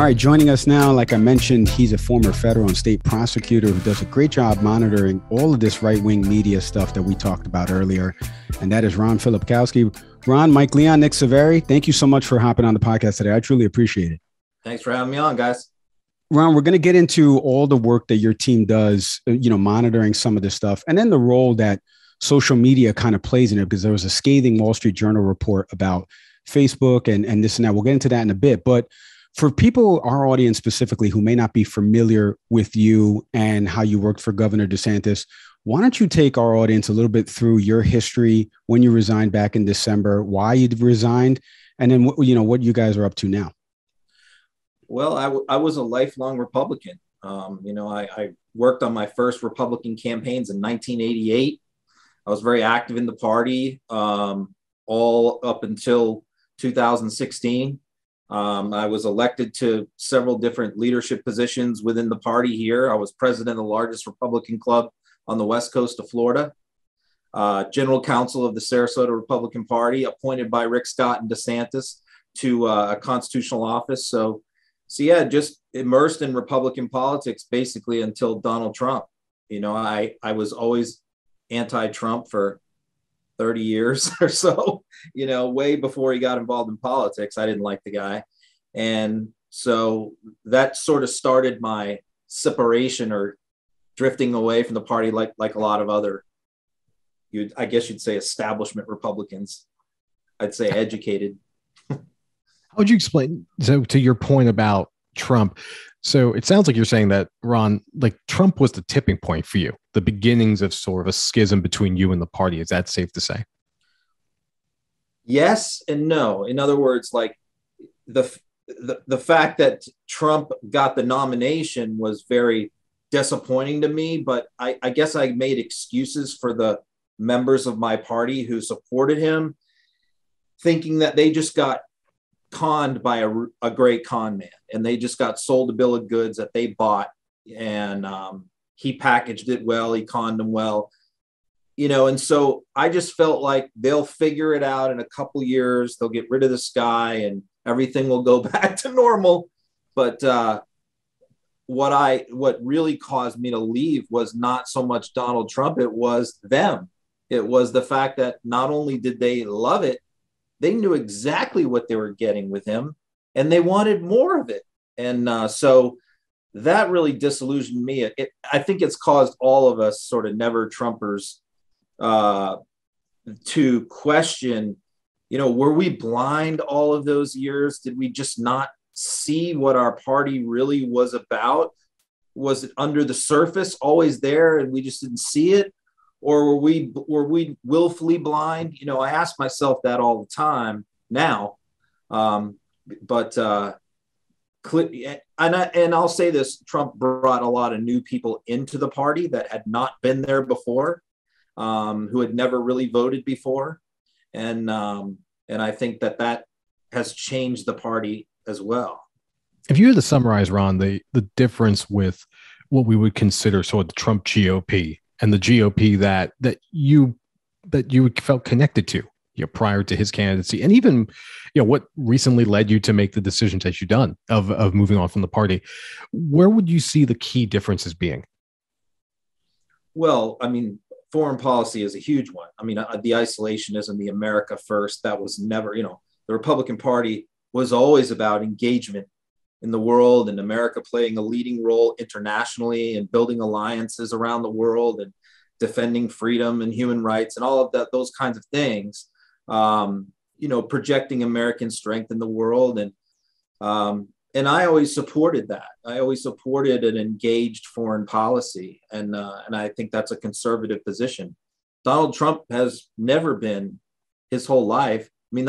All right, joining us now, like I mentioned, he's a former federal and state prosecutor who does a great job monitoring all of this right-wing media stuff that we talked about earlier, and that is Ron Filipkowski. Ron, Mike Leon, Nick Severi, thank you so much for hopping on the podcast today. I truly appreciate it. Thanks for having me on, guys. Ron, we're going to get into all the work that your team does, monitoring some of this stuff, and then the role that social media kind of plays in it, because there was a scathing Wall Street Journal report about Facebook and this and that. We'll get into that in a bit, but for people, our audience specifically, who may not be familiar with you and how you worked for Governor DeSantis, why don't you take our audience a little bit through your history, when you resigned back in December, why you resigned, and then what you guys are up to now? Well, I was a lifelong Republican. I worked on my first Republican campaigns in 1988. I was very active in the party all up until 2016. I was elected to several different leadership positions within the party here. I was president of the largest Republican club on the west coast of Florida, general counsel of the Sarasota Republican Party, appointed by Rick Scott and DeSantis to a constitutional office. So yeah, just immersed in Republican politics basically until Donald Trump. I was always anti-Trump for 30 years or so, way before he got involved in politics. I didn't like the guy. And so that sort of started my separation or drifting away from the party, like a lot of other, I guess you'd say establishment Republicans. I'd say educated. How would you explain, so to your point about Trump? So it sounds like you're saying that, Ron, like Trump was the tipping point for you, the beginnings of sort of a schism between you and the party. Is that safe to say? Yes and no. In other words, like the fact that Trump got the nomination was very disappointing to me, but I guess I made excuses for the members of my party who supported him, thinking that they just got conned by a great con man, and they just got sold a bill of goods that they bought, and he packaged it well, he conned them well, and so I just felt like they'll figure it out in a couple years, they'll get rid of this guy and everything will go back to normal. But what really caused me to leave was not so much Donald Trump, it was them. It was the fact that not only did they love it, they knew exactly what they were getting with him, and they wanted more of it. And so that really disillusioned me. I think it's caused all of us sort of never Trumpers to question, were we blind all of those years? Did we just not see what our party really was about? Was it under the surface, always there, and we just didn't see it? Or were we willfully blind? I ask myself that all the time now. And I'll say this: Trump brought a lot of new people into the party that had not been there before, who had never really voted before, and I think that has changed the party as well. If you had to summarize, Ron, the difference with what we would consider sort of the Trump GOP and the GOP that you felt connected to, prior to his candidacy, and even, what recently led you to make the decisions that you've done of moving on from the party, where would you see the key differences being? Well, I mean, foreign policy is a huge one. I mean, the isolationism, the America first, that was never, the Republican Party was always about engagement in the world and America playing a leading role internationally and building alliances around the world and defending freedom and human rights and all of that, those kinds of things, projecting American strength in the world. And I always supported that. I always supported an engaged foreign policy. And I think that's a conservative position. Donald Trump has never been, his whole life. I mean,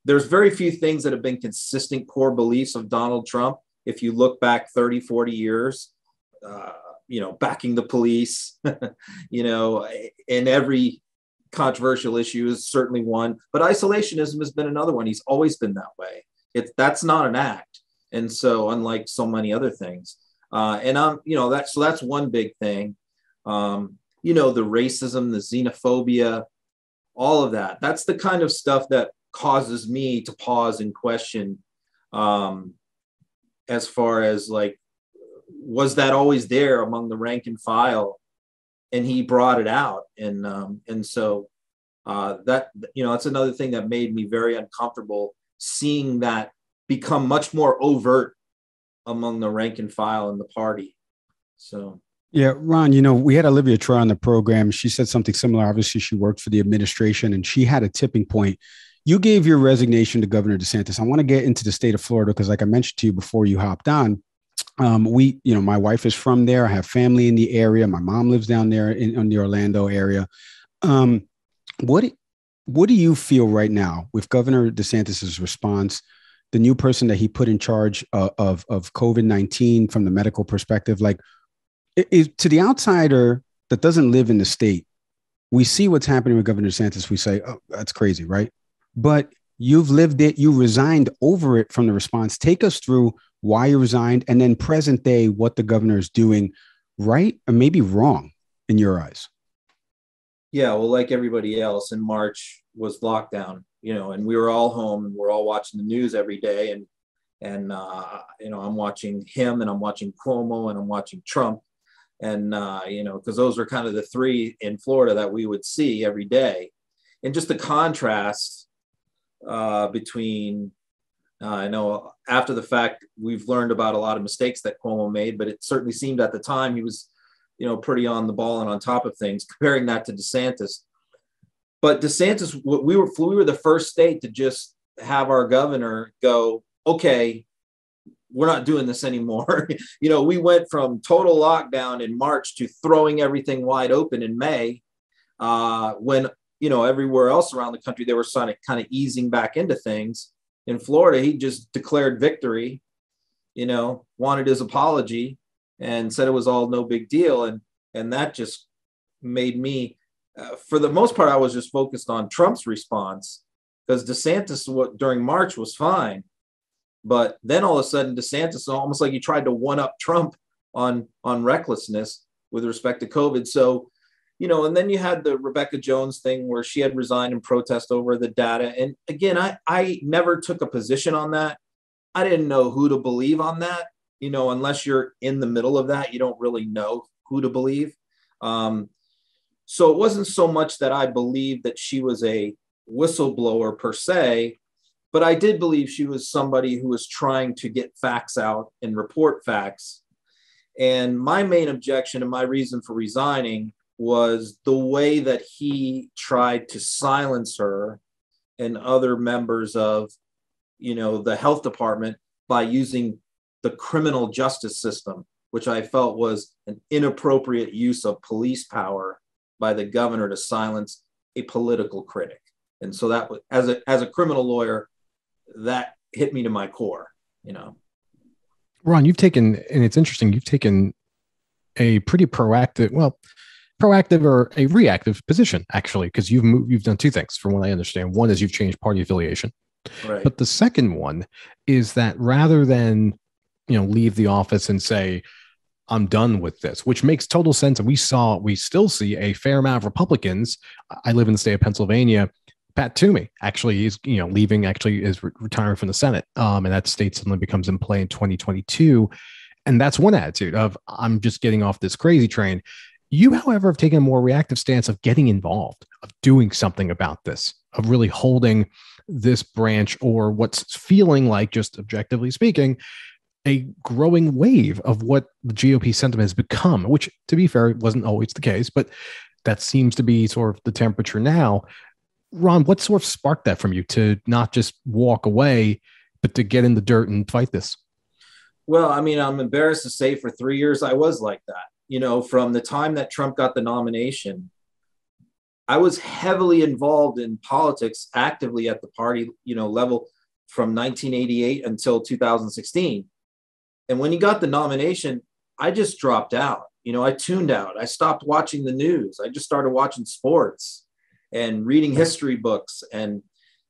there's very few things that have been consistent core beliefs of Donald Trump. If you look back 30, 40 years, backing the police, in every controversial issue is certainly one, but isolationism has been another one. He's always been that way. That's not an act. And so unlike so many other things, that's one big thing. The racism, the xenophobia, all of that, that's the kind of stuff that causes me to pause and question as far as like, was that always there among the rank and file? And he brought it out. And so that, that's another thing that made me very uncomfortable, seeing that become much more overt among the rank and file in the party. So. Yeah, Ron, we had Olivia Troy on the program. She said something similar. Obviously, she worked for the administration and she had a tipping point. You gave your resignation to Governor DeSantis. I want to get into the state of Florida because, like I mentioned to you before you hopped on, my wife is from there. I have family in the area. My mom lives down there in the Orlando area. What do you feel right now with Governor DeSantis's response, the new person that he put in charge of COVID-19 from the medical perspective? Like, to the outsider that doesn't live in the state, we see what's happening with Governor DeSantis. We say, oh, that's crazy, right? But you've lived it. You resigned over it from the response. Take us through why you resigned and then present day, what the governor is doing right or maybe wrong in your eyes. Yeah, well, like everybody else, in March was lockdown, and we were all home and we're all watching the news every day. And I'm watching him and I'm watching Cuomo and I'm watching Trump. And, because those are kind of the three in Florida that we would see every day. And just the contrast between, I know after the fact, we've learned about a lot of mistakes that Cuomo made, but it certainly seemed at the time he was, pretty on the ball and on top of things, comparing that to DeSantis. But DeSantis, we were the first state to just have our governor go, okay, we're not doing this anymore. We went from total lockdown in March to throwing everything wide open in May, when, everywhere else around the country, they were kind of easing back into things. In Florida, he just declared victory, wanted his apology and said it was all no big deal. And that just made me, for the most part, I was just focused on Trump's response, because DeSantis during March was fine. But then all of a sudden, DeSantis, almost like he tried to one up Trump on recklessness with respect to COVID. So, and then you had the Rebecca Jones thing where she had resigned in protest over the data. And again, I never took a position on that. I didn't know who to believe on that. Unless you're in the middle of that, you don't really know who to believe. So it wasn't so much that I believed that she was a whistleblower per se, but I did believe she was somebody who was trying to get facts out and report facts. And my main objection and my reason for resigning was the way that he tried to silence her and other members of, the health department by using the criminal justice system, which I felt was an inappropriate use of police power by the governor to silence a political critic. And so that was, as a criminal lawyer, that hit me to my core, Ron, you've taken a pretty proactive or a reactive position, actually, because you've done two things from what I understand. One is you've changed party affiliation. Right. But the second one is that rather than, leave the office and say, I'm done with this, which makes total sense. And we still see a fair amount of Republicans. I live in the state of Pennsylvania. Pat Toomey actually is, is retiring from the Senate. And that state suddenly becomes in play in 2022. And that's one attitude of, I'm just getting off this crazy train. You, however, have taken a more reactive stance of getting involved, of doing something about this, of really holding this branch, or what's feeling like, just objectively speaking, a growing wave of what the GOP sentiment has become, which, to be fair, wasn't always the case, but that seems to be sort of the temperature now. Ron, what sort of sparked that from you to not just walk away, but to get in the dirt and fight this? Well, I mean, I'm embarrassed to say for 3 years, I was like that. From the time that Trump got the nomination, I was heavily involved in politics actively at the party, level from 1988 until 2016. And when he got the nomination, I just dropped out. I tuned out. I stopped watching the news. I just started watching sports and reading history books. And,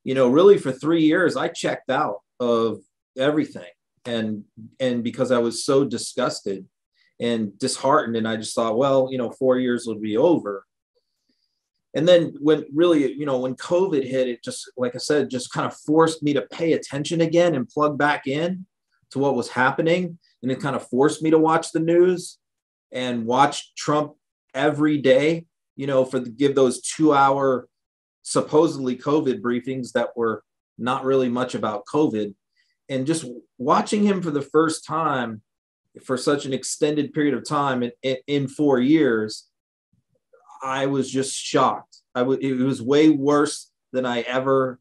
really for 3 years, I checked out of everything. And because I was so disgusted and disheartened, and I just thought, well, 4 years will be over. And then when COVID hit, it just, like I said, just kind of forced me to pay attention again and plug back in to what was happening. And it kind of forced me to watch the news and watch Trump every day, give those 2-hour supposedly COVID briefings that were not really much about COVID. And just watching him for the first time for such an extended period of time in 4 years, I was just shocked. It was way worse than I ever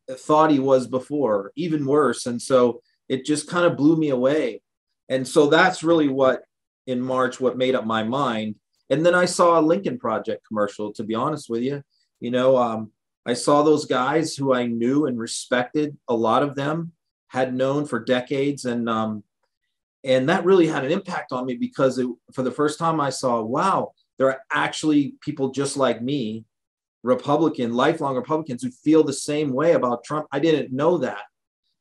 thought he was before, even worse. And so it just kind of blew me away. And so that's really what made up my mind. And then I saw a Lincoln Project commercial, to be honest with you. I saw those guys who I knew and respected, a lot of them had known for decades. And that really had an impact on me, because for the first time I saw, wow, there are actually people just like me, lifelong Republicans, who feel the same way about Trump. I didn't know that.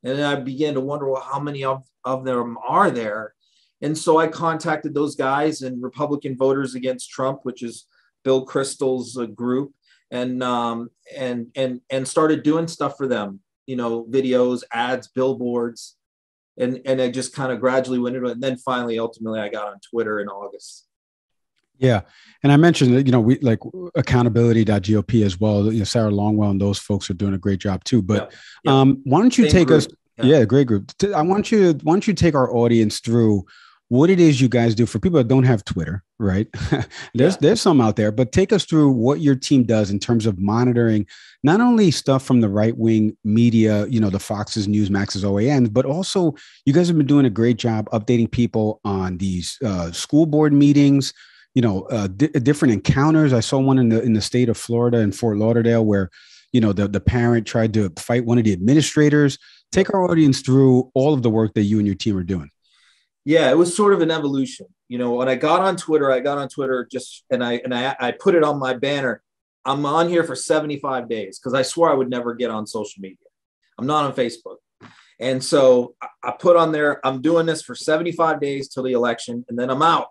And then I began to wonder, well, how many of them are there? And so I contacted those guys and Republican Voters Against Trump, which is Bill Kristol's group, and started doing stuff for them, videos, ads, billboards. And I just kind of gradually went into it. And then finally, ultimately, I got on Twitter in August. Yeah. And I mentioned that, we like accountability.gop as well. Sarah Longwell and those folks are doing a great job too. But why don't you take us? Yeah, great group. Why don't you take our audience through what it is you guys do for people that don't have Twitter, right? There's some out there, but take us through what your team does in terms of monitoring not only stuff from the right-wing media, the Foxes, Newsmaxes, OANs, but also you guys have been doing a great job updating people on these school board meetings, different encounters. I saw one in the state of Florida in Fort Lauderdale where, the parent tried to fight one of the administrators. Take our audience through all of the work that you and your team are doing. Yeah, it was sort of an evolution. When I got on Twitter, and I put it on my banner. I'm on here for 75 days because I swore I would never get on social media. I'm not on Facebook. And so I put on there, I'm doing this for 75 days till the election, and then I'm out.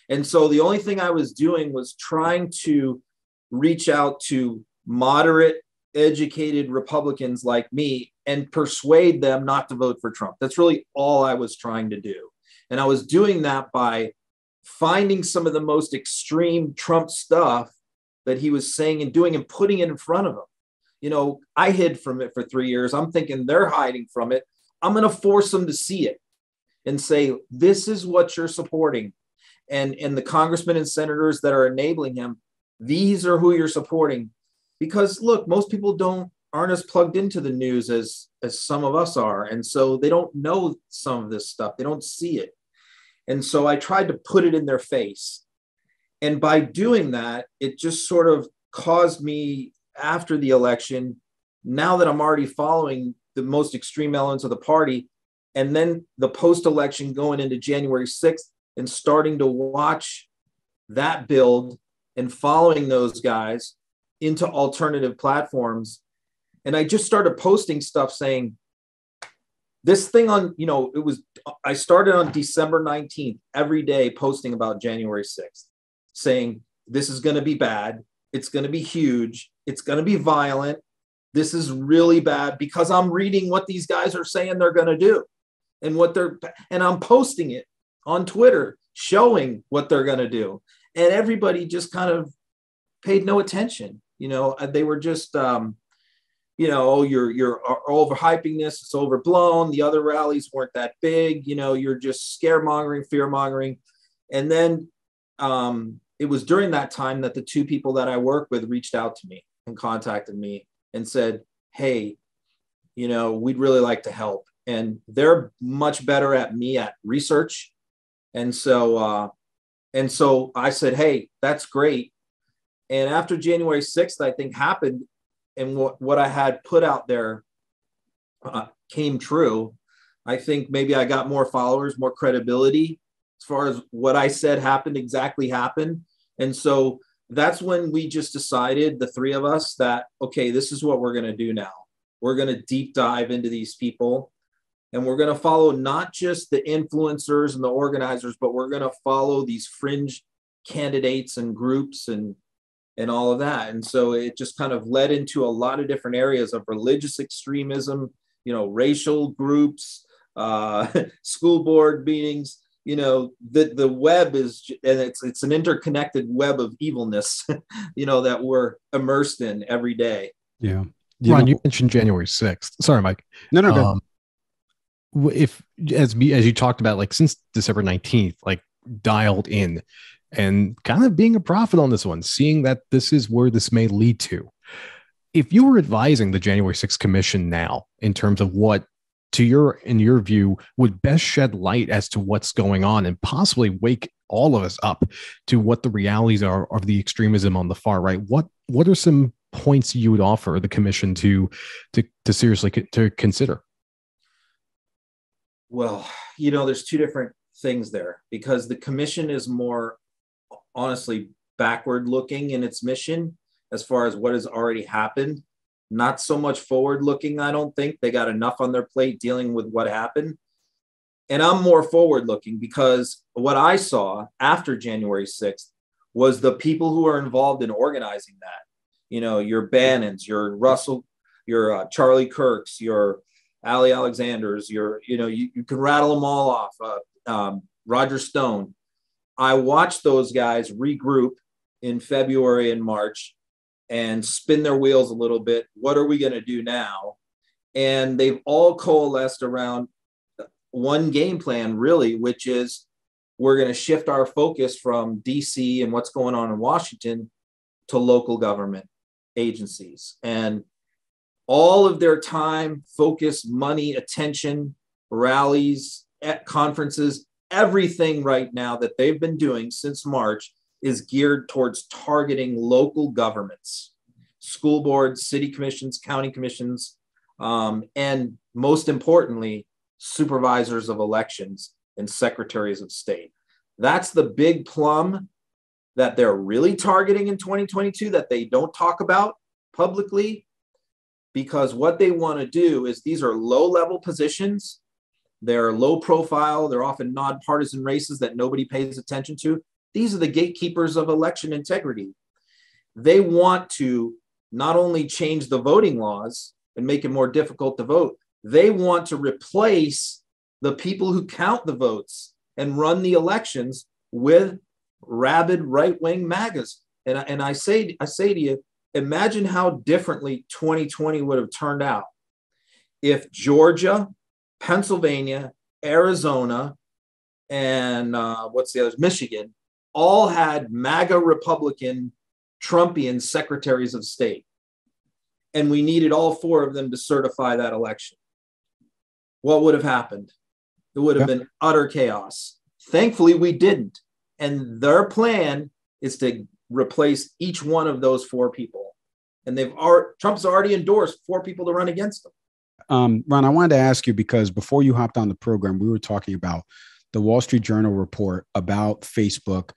And so the only thing I was doing was trying to reach out to moderate, educated Republicans like me and persuade them not to vote for Trump. That's really all I was trying to do. And I was doing that by finding some of the most extreme Trump stuff that he was saying and doing and putting it in front of them. I hid from it for 3 years. I'm thinking they're hiding from it. I'm going to force them to see it and say, this is what you're supporting. And the congressmen and senators that are enabling him, these are who you're supporting. Because look, most people aren't as plugged into the news as some of us are. And so they don't know some of this stuff. They don't see it. And so I tried to put it in their face. And by doing that, it just sort of caused me, after the election, now that I'm already following the most extreme elements of the party, and then the post-election going into January 6th and starting to watch that build and following those guys into alternative platforms. And I just started posting stuff saying this thing on, I started on December 19th, every day posting about January 6th, saying, this is going to be bad. It's going to be huge. It's going to be violent. This is really bad, because I'm reading what these guys are saying they're going to do and I'm posting it on Twitter, showing what they're going to do. And everybody just kind of paid no attention. They were just, you're overhyping this. It's overblown. The other rallies weren't that big. You're just scaremongering, fear-mongering. And then it was during that time that the two people that I work with reached out to me and contacted me and said, hey, we'd really like to help. And they're much better at research. And so I said, hey, that's great. And after January 6th, I think happened, and what I had put out there came true. I think maybe I got more followers, more credibility as far as what I said exactly happened. And so that's when we just decided, the three of us, that, okay, this is what we're going to do now. We're going to deep dive into these people, and we're going to follow not just the influencers and the organizers, but we're going to follow these fringe candidates and groups and all of that. And so it just kind of led into a lot of different areas of religious extremism, racial groups, school board meetings. The web is, and it's an interconnected web of evilness, that we're immersed in every day. Yeah. Ron, you mentioned January 6th. Sorry, Mike. No, go. If as you talked about, like since December 19th, like dialed in and kind of being a prophet on this one, seeing that this is where this may lead to. If you were advising the January 6th commission now in terms of what, in your view, would best shed light as to what's going on and possibly wake all of us up to what the realities are of the extremism on the far right, what are some points you would offer the commission to seriously to consider? Well, there's two different things there, because the commission is more honestly backward looking in its mission as far as what has already happened, not so much forward looking. I don't think they got enough on their plate dealing with what happened. And I'm more forward looking, because what I saw after January 6th was the people who are involved in organizing that. Your Bannons, your Russell, your Charlie Kirks, your Ali Alexanders, you can rattle them all off. Roger Stone. I watched those guys regroup in February and March and spin their wheels a little bit. What are we going to do now? And they've all coalesced around one game plan, really, which is we're going to shift our focus from DC and what's going on in Washington to local government agencies. And all of their time, focus, money, attention, rallies, conferences, everything right now that they've been doing since March is geared towards targeting local governments, school boards, city commissions, county commissions, and most importantly, supervisors of elections and secretaries of state. That's the big plum that they're really targeting in 2022 that they don't talk about publicly, because what they want to do is, these are low-level positions. They're low profile. They're often nonpartisan races that nobody pays attention to. These are the gatekeepers of election integrity. They want to not only change the voting laws and make it more difficult to vote, they want to replace the people who count the votes and run the elections with rabid right-wing MAGAs. And I say to you, imagine how differently 2020 would have turned out if Georgia, Pennsylvania, Arizona, and what's the others? Michigan, all had MAGA Republican Trumpian secretaries of state. And we needed all four of them to certify that election. What would have happened? It would have been utter chaos. Thankfully, we didn't. And their plan is to replace each one of those four people. And Trump's already endorsed four people to run against them. Ron, I wanted to ask you, because before you hopped on the program, we were talking about the Wall Street Journal report about Facebook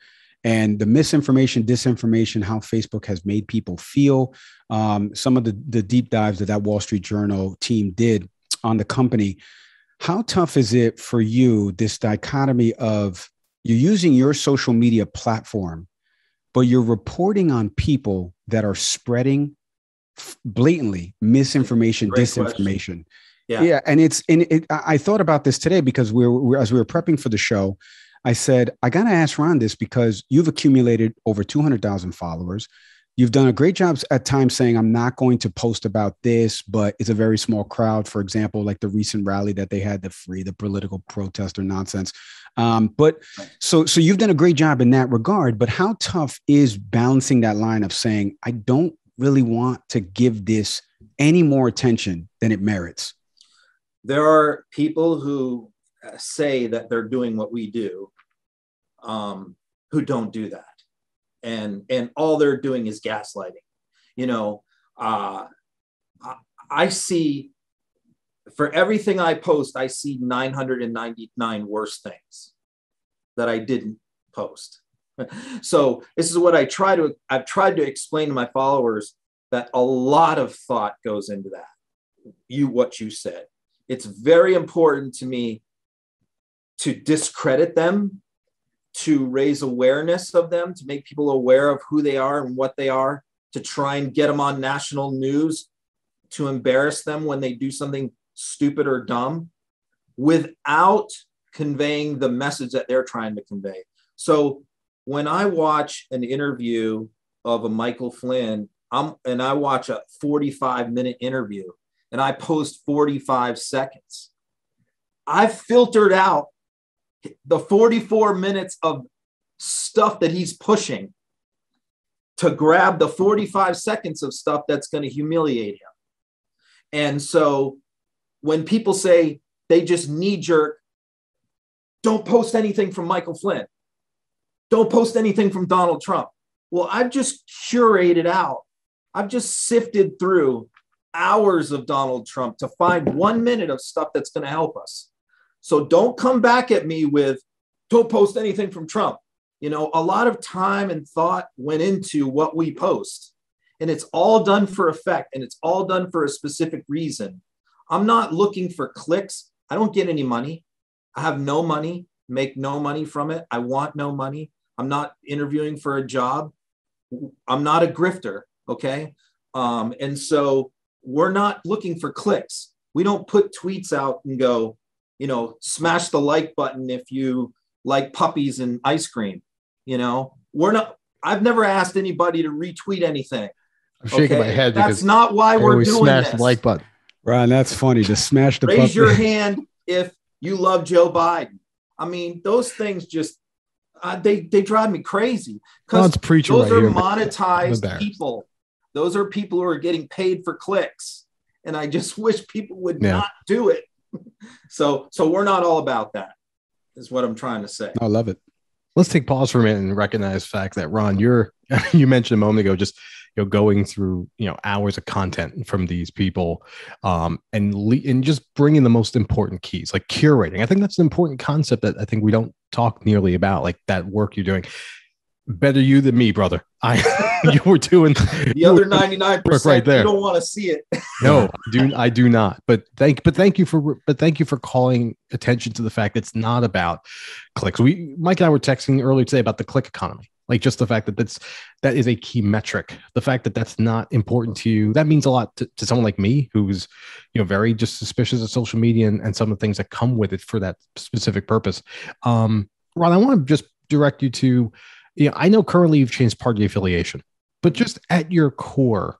and the misinformation, disinformation, how Facebook has made people feel. Some of the deep dives that Wall Street Journal team did on the company. How tough is it for you, this dichotomy of you're using your social media platform, but you're reporting on people that are spreading blatantly misinformation, Great disinformation. Yeah. Yeah. And I thought about this today because as we were prepping for the show, I said, I got to ask Ron this, because you've accumulated over 200,000 followers. You've done a great job at times saying, I'm not going to post about this, but it's a very small crowd. For example, like the recent rally that they had to free the political protester nonsense. But so you've done a great job in that regard. But how tough is balancing that line of saying, I don't really want to give this any more attention than it merits? There are people who say that they're doing what we do, who don't do that. And all they're doing is gaslighting. I see, for everything I post, I see 999 worse things that I didn't post. So this is what I've tried to explain to my followers, that a lot of thought goes into that. What you said. It's very important to me to discredit them, to raise awareness of them, to make people aware of who they are and what they are, to try and get them on national news, to embarrass them when they do something stupid or dumb. without conveying the message that they're trying to convey. So when I watch an interview of a Michael Flynn, and I watch a 45-minute interview and I post 45 seconds, I've filtered out the 44 minutes of stuff that he's pushing to grab the 45 seconds of stuff that's going to humiliate him. And so when people say they just knee jerk, don't post anything from Michael Flynn, don't post anything from Donald Trump. Well, I've just curated out, I've just sifted through hours of Donald Trump to find 1 minute of stuff that's going to help us. So don't come back at me with, don't post anything from Trump. You know, a lot of time and thought went into what we post, and it's all done for effect, and it's all done for a specific reason. I'm not looking for clicks. I don't get any money. I have no money, make no money from it. I want no money. I'm not interviewing for a job. I'm not a grifter, okay? And so we're not looking for clicks. We don't put tweets out and go, you know, smash the like button if you like puppies and ice cream. You know, I've never asked anybody to retweet anything. I'm shaking my head because that's not why we're doing smash this. The like button. Ron, that's funny. To smash the Raise your hand if you love Joe Biden. I mean, those things just, they drive me crazy. Because those are monetized people. Those are people who are getting paid for clicks. And I just wish people would not do it. So we're not all about that, is what I'm trying to say. I love it. Let's take pause for a minute and recognize the fact that, Ron, you mentioned a moment ago, just going through hours of content from these people, and just bringing the most important keys, like curating. I think that's an important concept that I think we don't talk nearly about, like that work you're doing. Better you than me, brother. You were doing the other 99% right there. You don't want to see it. No, I do not. But thank you for calling attention to the fact it's not about clicks. Mike and I were texting earlier today about the click economy. Like just the fact that is a key metric. The fact that that's not important to you, that means a lot to someone like me, who's very just suspicious of social media and some of the things that come with it for that specific purpose. Ron, I want to just direct you to, I know currently you've changed party affiliation, but just at your core,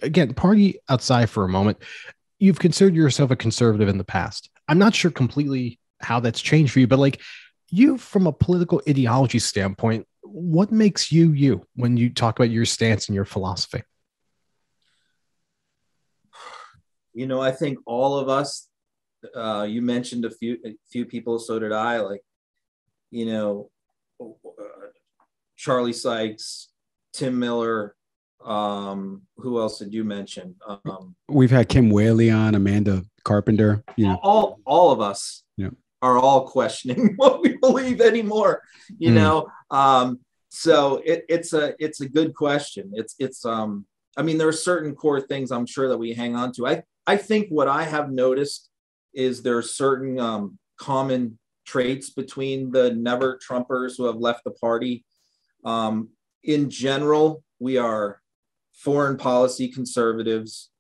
again, party outside for a moment, you've considered yourself a conservative in the past. I'm not sure completely how that's changed for you, but like you, from a political ideology standpoint, what makes you when you talk about your stance and your philosophy? I think all of us, you mentioned a few people, so did I, like, Charlie Sykes, Tim Miller, who else did you mention? We've had Kim Whaley on, Amanda Carpenter. All of us are all questioning what we believe anymore. So it's a good question. I mean, there are certain core things I'm sure that we hang on to. I think what I have noticed is there are certain common traits between the never Trumpers who have left the party. In general, we are foreign policy conservatives.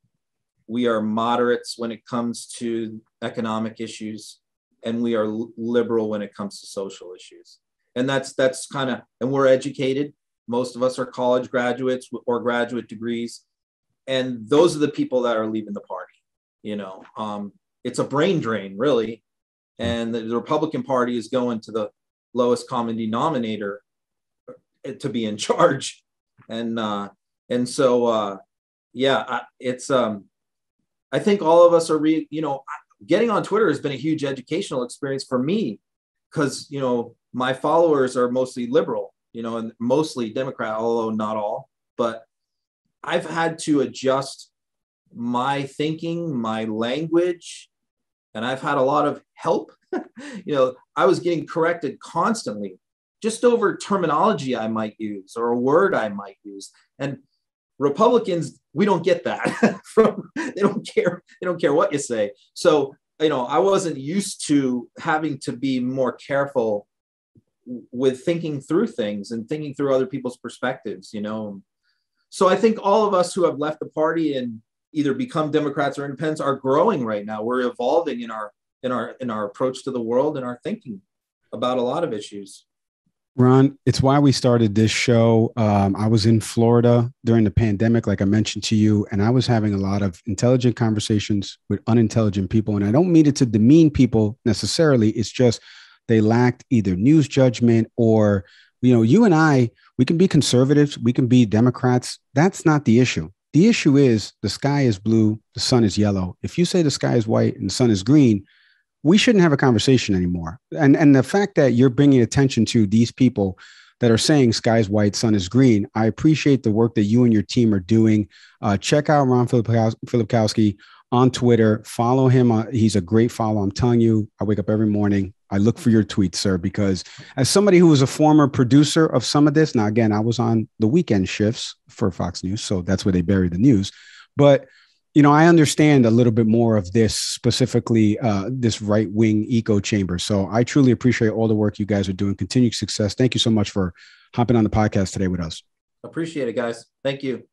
We are moderates when it comes to economic issues, and we are liberal when it comes to social issues. And that's kind of, and we're educated. Most of us are college graduates or graduate degrees. And those are the people that are leaving the party. It's a brain drain, really. And the Republican Party is going to the lowest common denominator to be in charge. I think all of us are getting on Twitter has been a huge educational experience for me, because my followers are mostly liberal, and mostly Democrat, although not all. But I've had to adjust my thinking, my language, and I've had a lot of help. I was getting corrected constantly just over terminology I might use or a word I might use. And Republicans, we don't get that they don't care what you say. So, I wasn't used to having to be more careful with thinking through things and thinking through other people's perspectives, So I think all of us who have left the party and either become Democrats or independents are growing right now. We're evolving in our in our approach to the world and our thinking about a lot of issues. Ron, it's why we started this show. I was in Florida during the pandemic, like I mentioned to you, and I was having a lot of intelligent conversations with unintelligent people. And I don't mean it to demean people necessarily. It's just they lacked either news judgment or, you and I, we can be conservatives, we can be Democrats. That's not the issue. The issue is the sky is blue, the sun is yellow. If you say the sky is white and the sun is green, we shouldn't have a conversation anymore. And the fact that you're bringing attention to these people that are saying sky's white, sun is green, I appreciate the work that you and your team are doing. Check out Ron Filipkowski on Twitter. Follow him. He's a great follow. I'm telling you, I wake up every morning. I look for your tweets, sir, because as somebody who was a former producer of some of this, now, again, I was on the weekend shifts for Fox News, so that's where they bury the news. But I understand a little bit more of this, specifically this right-wing echo chamber. So I truly appreciate all the work you guys are doing. Continued success. Thank you so much for hopping on the podcast today with us. Appreciate it, guys. Thank you.